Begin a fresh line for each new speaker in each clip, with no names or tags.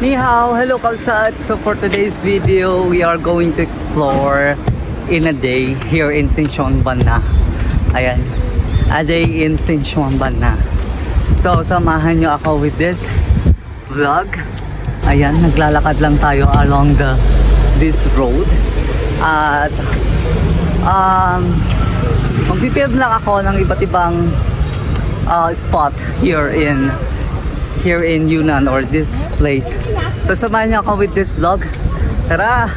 Ni hao, hello Kausat! So for today's video, we are going to explore in a day here in Sichuan Bana. Ayan, a day in Sichuan Bana. So samahan nyo ako with this vlog. Ayan, naglalakad lang tayo along this road. At magpipilm lang ako ng iba't ibang spot here in Yunnan or this place. So samahan niyo ako with this vlog. Tara!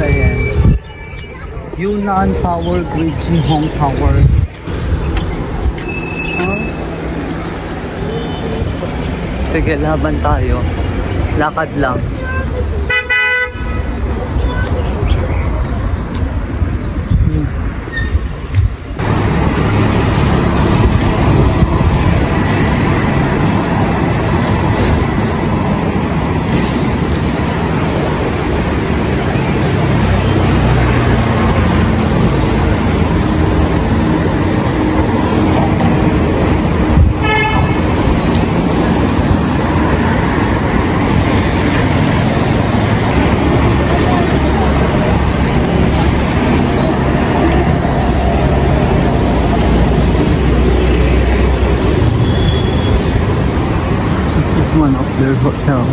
Ayan. Yunnan Power Grid Hong Tower. Sige, laban tayo. Lakad lang. One of their hotel.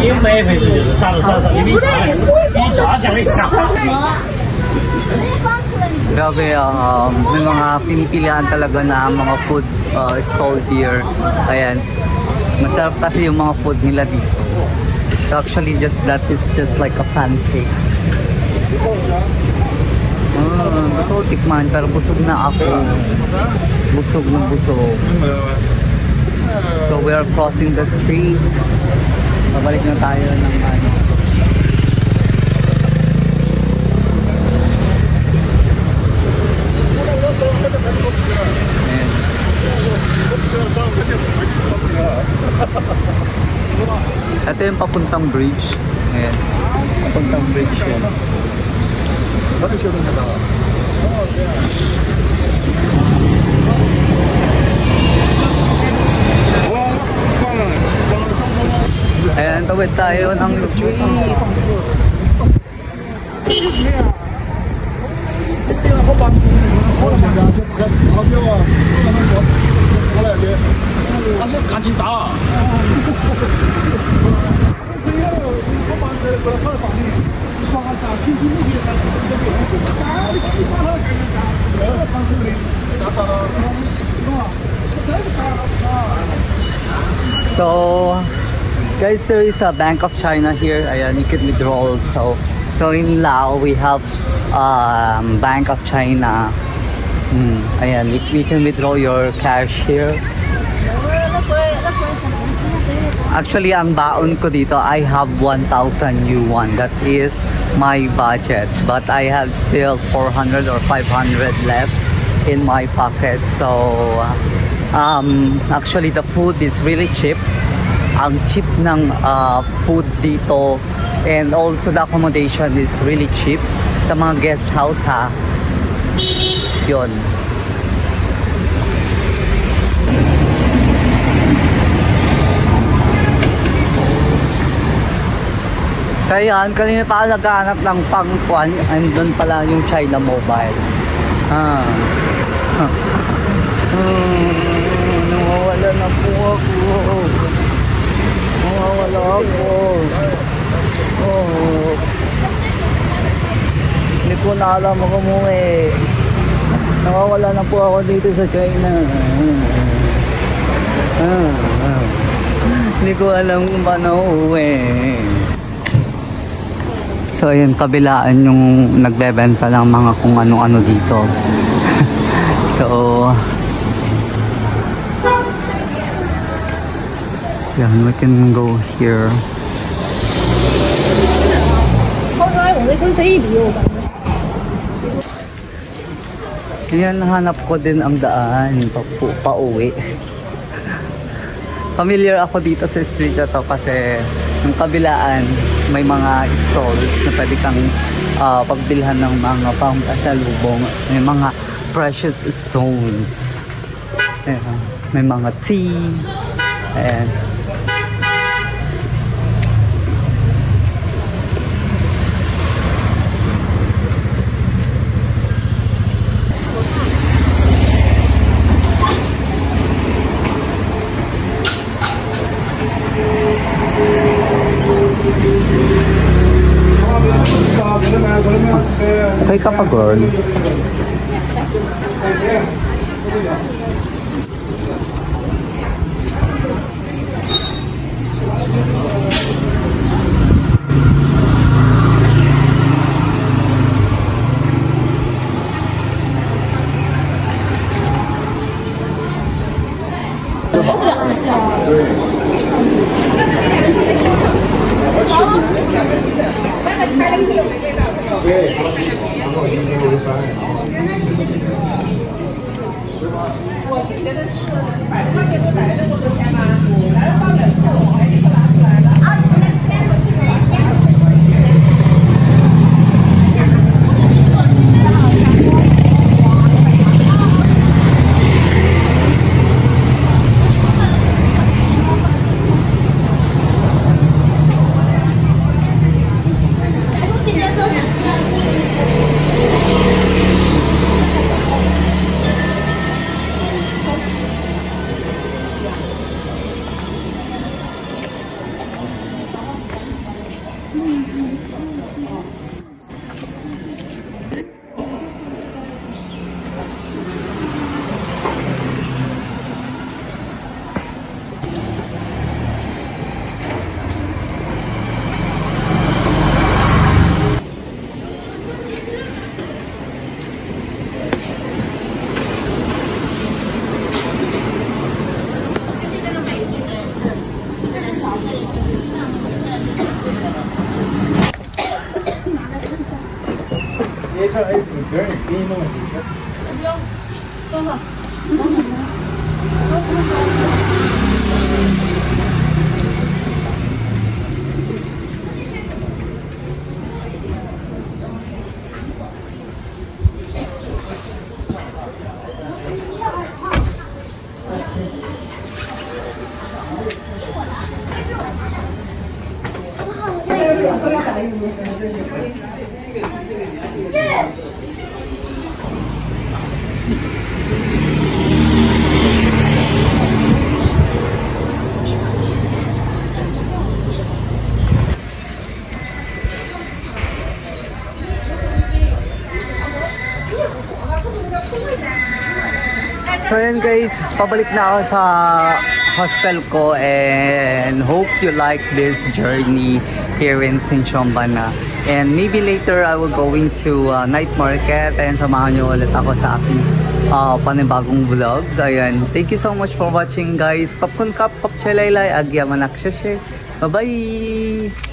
英美美食就是上，你比脚讲一下。
Grabe, may mga pinipilian talaga na mga food stall here. Ayan. Masarap kasi yung mga food nila dito. So actually, that is just like a pancake. Gusto ko tikman, pero busog na ako. Busog na busog. So we are crossing the street. Pabalik na tayo ng ano. Ito yung papuntang bridge. Ayan. Papuntang bridge yun. Ayan, tawid tayo ng street. So, guys, there is a Bank of China here. Ayan, you can withdraw also. So in Laos, we have Bank of China. Ayan, you can withdraw your cash here. Actually, ang baon ko dito, I have 1,000 yuan. That is my budget. But I have still 400 or 500 left in my pocket. So, actually, the food is really cheap. Ang cheap ng food dito. And also, the accommodation is really cheap. Sa mga guest house, ha. Yun. So yan, kanina pa naghahanap ng pangkuan, and doon pala yung China Mobile. Nawawala na po ako. Nawawala ako. Hindi ko na alam ako umuwi. Nawawala na po ako dito sa China. Hindi ko alam kung paano uuwi. So ayun, kabilaan yung nagbebenta ng mga kung ano-ano dito. So yeah, we can go here. Yan, nahanap ko din ang daan pa-uwi. Familiar ako dito sa street na to kasi yung kabilaan may mga stalls na pwede kang pagbilhan ng mga pampasalubong. May mga precious stones. Ayan. May mga tea. Ayan. Okay ka pa, girl. So yan guys, pabalik na ako sa hostel ko and hope you like this journey here in Sinchonbana. And maybe later I will going to night market and samahan nyo ulit ako sa aking panibagong vlog. Ayan, thank you so much for watching guys. Kapkun kap kap chalaylay agyaman akshashe. Bye bye!